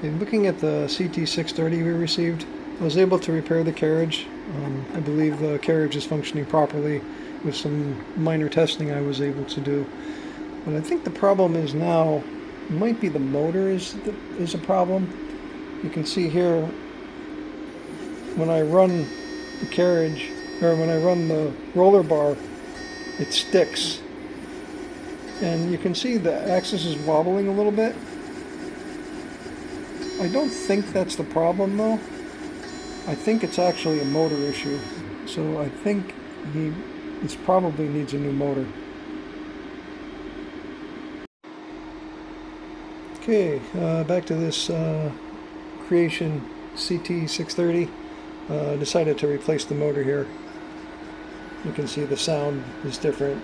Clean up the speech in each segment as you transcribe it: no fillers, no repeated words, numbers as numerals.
Okay, looking at the CT630 we received, I was able to repair the carriage. I believe the carriage is functioning properly. With some minor testing I was able to do. But I think the problem is now, might be the motor is a problem. You can see here, when I run the carriage, or when I run the roller bar, it sticks. And you can see the axis is wobbling a little bit. I don't think that's the problem though. I think it's actually a motor issue. So I think it probably needs a new motor. Okay, back to this Creation CT630. Decided to replace the motor here. You can see the sound is different.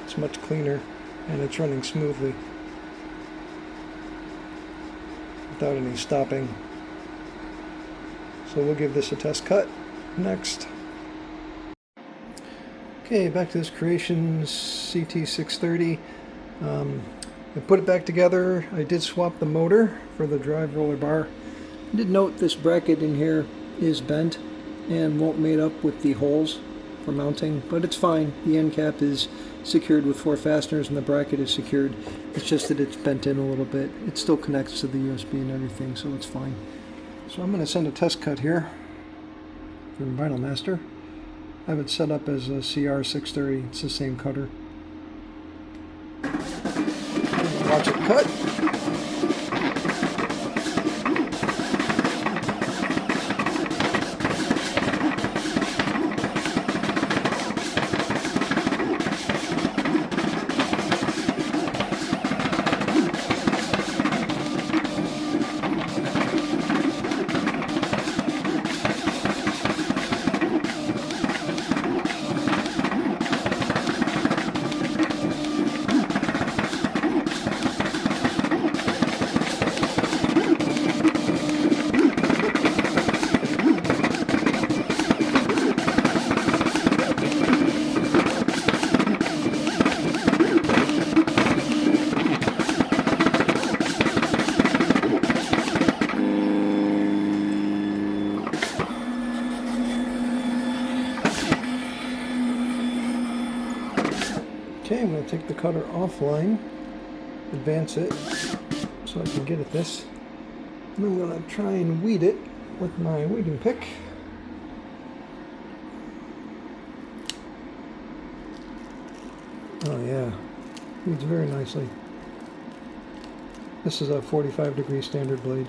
It's much cleaner and it's running smoothly without any stopping. So we'll give this a test cut next. Okay, back to this Creation CT630. I put it back together. I did swap the motor for the drive roller bar. I did note this bracket in here is bent and won't mate up with the holes for mounting, but it's fine. The end cap is secured with 4 fasteners and the bracket is secured. It's just that it's bent in a little bit. It still connects to the USB and everything, so it's fine. So I'm going to send a test cut here from Vinyl Master. I have it set up as a CR630. It's the same cutter. Watch it cut. Okay, I'm going to take the cutter offline, advance it so I can get at this, and I'm going to try and weed it with my weeding pick. Oh yeah, weeds very nicely. This is a 45-degree standard blade.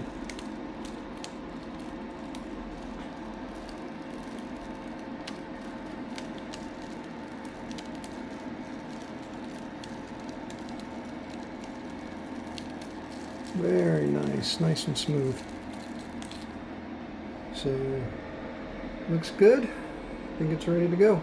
Very nice, nice and smooth. So, looks good. I think it's ready to go.